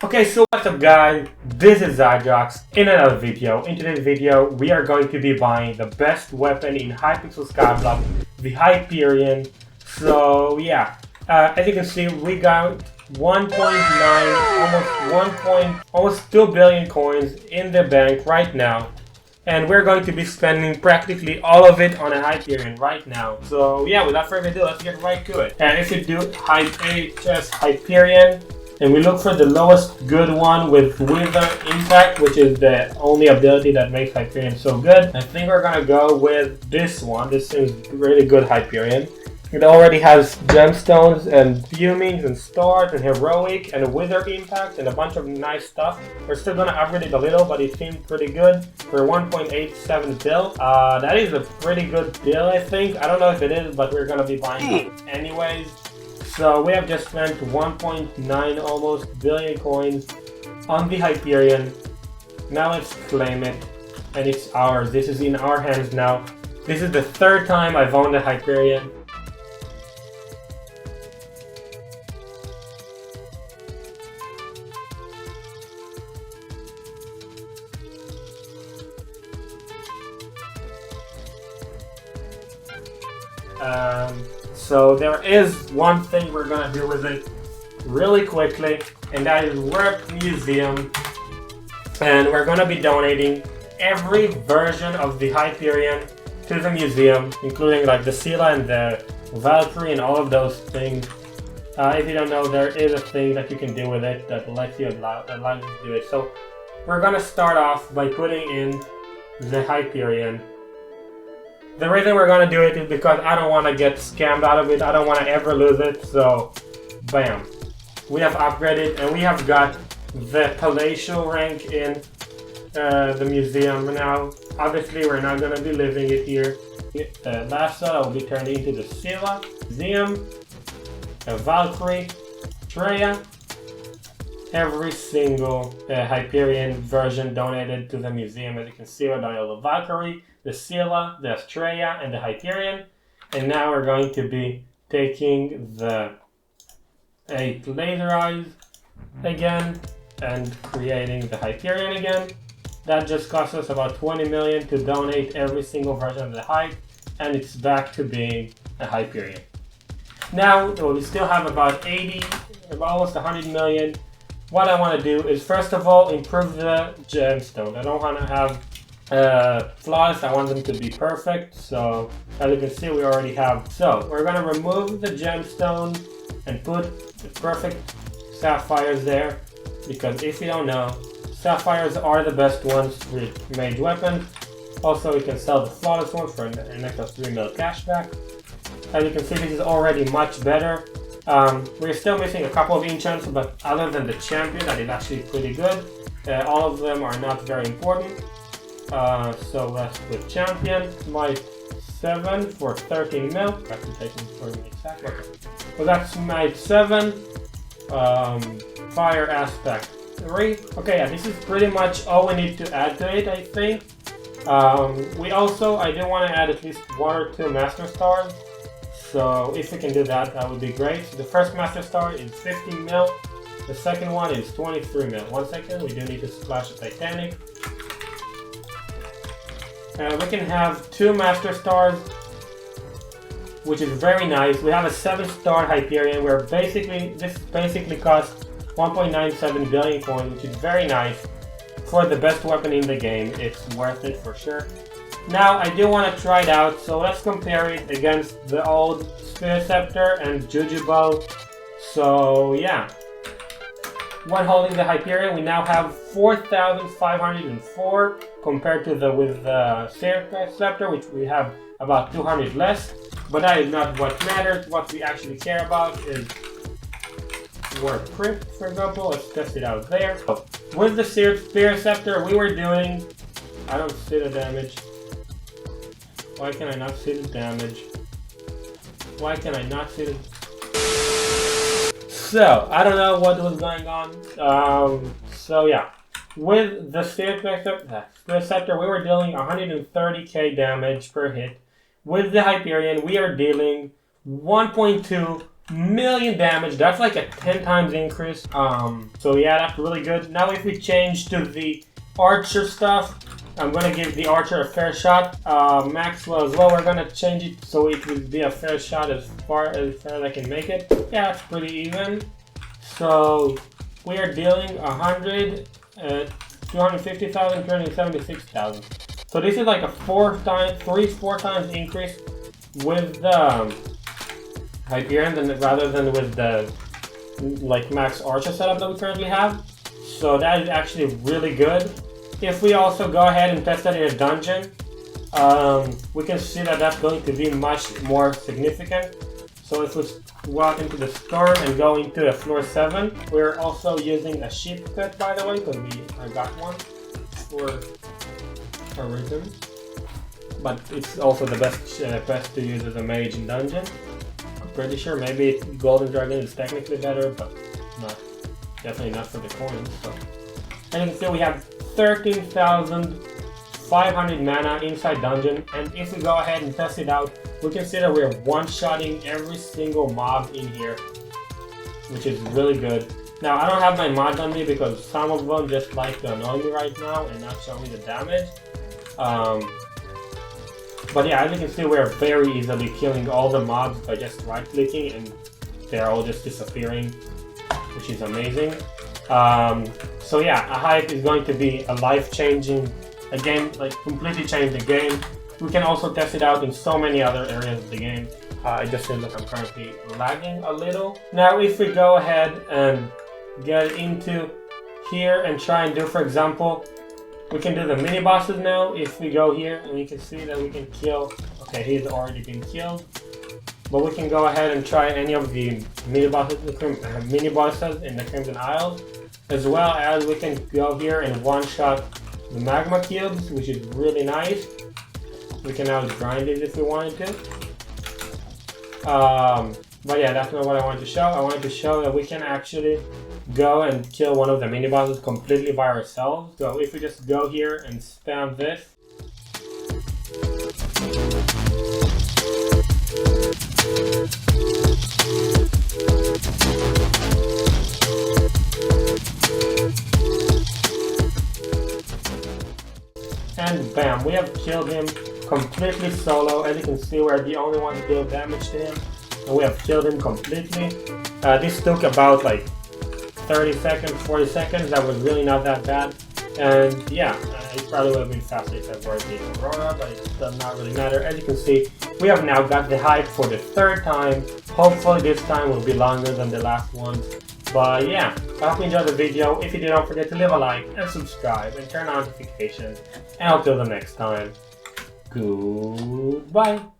Okay, so what's up guys, this is Zydrox in another video. In today's video, we are going to be buying the best weapon in Hypixel Skyblock, the Hyperion. So yeah, as you can see, we got 1.9, almost 2 billion coins in the bank right now. And we're going to be spending practically all of it on a Hyperion right now. So yeah, without further ado, let's get right to it. And if you do HYPIXEL Hyperion, and we look for the lowest good one with Wither Impact, which is the only ability that makes Hyperion so good. I think we're gonna go with this one. This is really good Hyperion. It already has gemstones and fumings and stars and heroic and a Wither Impact and a bunch of nice stuff. We're still gonna upgrade it a little, but it seems pretty good for 1.87 bill. That is a pretty good deal, I think. I don't know if it is, but we're gonna be buying it anyways. So we have just spent 1.9 almost billion coins on the Hyperion. Now let's claim it, and it's ours. This is in our hands now. This is the third time I've owned a Hyperion. So there is one thing we're gonna do with it really quickly, and that is work museum, and we're gonna be donating every version of the Hyperion to the museum, including like the Scylla and the Valkyrie and all of those things. If you don't know, there is a thing that you can do with it that allows you to do it. So we're gonna start off by putting in the Hyperion. The reason we're gonna do it is because I don't want to get scammed out of it. I don't want to ever lose it. So, bam. We have upgraded and we have got the palatial rank in the museum now. Obviously, we're not gonna be living it here. Last one will be turned into the Scylla, Museum, a Valkyrie, Freya. Every single Hyperion version donated to the museum. As you can see, we're donating the Valkyrie, the Scylla, the Astrea, and the Hyperion. And now we're going to be taking the 8 laser eyes again and creating the Hyperion again. That just cost us about 20 million to donate every single version of the Hype, and it's back to being a Hyperion. Now we still have about 80, almost 100 million. What I want to do is first of all improve the gemstone. I don't want to have flawless, I want them to be perfect. So as you can see, we already have. So we're going to remove the gemstone and put the perfect sapphires there, because if you don't know, sapphires are the best ones with mage weapons. Also, we can sell the flawless ones for an extra 3 mil cashback. As you can see, this is already much better. We're still missing a couple of enchants, but other than the champion, that is actually pretty good. All of them are not very important. So let's put champion, might 7 for 13 mil. Reputation for the exact. So that's might 7. Fire aspect 3. Okay, yeah, this is pretty much all we need to add to it, I think. I do want to add at least 1 or 2 master stars. So if we can do that, that would be great. The first master star is 15 mil. The second one is 23 mil. 1 second, we do need to splash the Titanic. We can have 2 master stars, which is very nice. We have a 7-star Hyperion where this basically costs 1.97 billion coins, which is very nice. For the best weapon in the game, it's worth it for sure. Now I do want to try it out, so let's compare it against the old Spear Scepter and Jujubal. So yeah, when holding the Hyperion, we now have 4,504 compared to with the Spear Scepter, which we have about 200 less. But that is not what matters. What we actually care about is word crit, for example. Let's test it out there. With the Spear Scepter, we were doing. I don't see the damage. Why can I not see the damage? Why can I not see the... So, I don't know what was going on. So yeah. With the Spear Scepter, we were dealing 130k damage per hit. With the Hyperion, we are dealing 1.2 million damage. That's like a 10 times increase. So yeah, that's really good. Now if we change to the archer stuff, I'm gonna give the archer a fair shot. Maxwell as well, we're gonna change it so it will be a fair shot as far as I can make it. Yeah, it's pretty even. So we are dealing 100, 250,000, 276,000. So this is like a 4 times increase with the Hyperion rather than with the like max archer setup that we currently have. So that is actually really good. If we also go ahead and test that in a dungeon, we can see that that's going to be much more significant. So if we go out into the storm and go into a floor 7, we're also using a sheep cut, by the way, because I got one for a reason. But it's also the best to use as a mage in dungeon. I'm pretty sure maybe Golden Dragon is technically better, but definitely not for the coins. So. And you can see we have 13,500 mana inside dungeon, and if we go ahead and test it out, we can see that we're one-shotting every single mob in here, which is really good. Now I don't have my mods on me because some of them just like to annoy me right now and not show me the damage. But yeah, as you can see, we're very easily killing all the mobs by just right-clicking, and they're all just disappearing, which is amazing. So yeah, a hype is going to be a life-changing, a game, like completely change the game. We can also test it out in so many other areas of the game. It just seems like I'm currently lagging a little. Now if we go ahead and get into here and try and do, for example, we can do the mini bosses now. If we go here and we can see that we can kill, okay, he's already been killed. But we can go ahead and try any of the mini bosses in the Crimson Isles, as well as we can go here and one-shot the magma cubes, which is really nice. We can now grind it if we wanted to. But yeah, that's not what I wanted to show. I wanted to show that we can actually go and kill one of the mini bosses completely by ourselves. So if we just go here and spam this, and bam, we have killed him completely solo. As you can see, we're the only one to deal damage to him, and we have killed him completely. This took about like 30 seconds, 40 seconds. That was really not that bad. And yeah, it probably would have been faster if I were the Aurora, but it does not really matter. As you can see, we have now got the hype for the 3rd time. Hopefully this time will be longer than the last ones. But yeah, I hope you enjoyed the video. If you did, don't forget to leave a like and subscribe and turn on notifications. And until the next time, goodbye.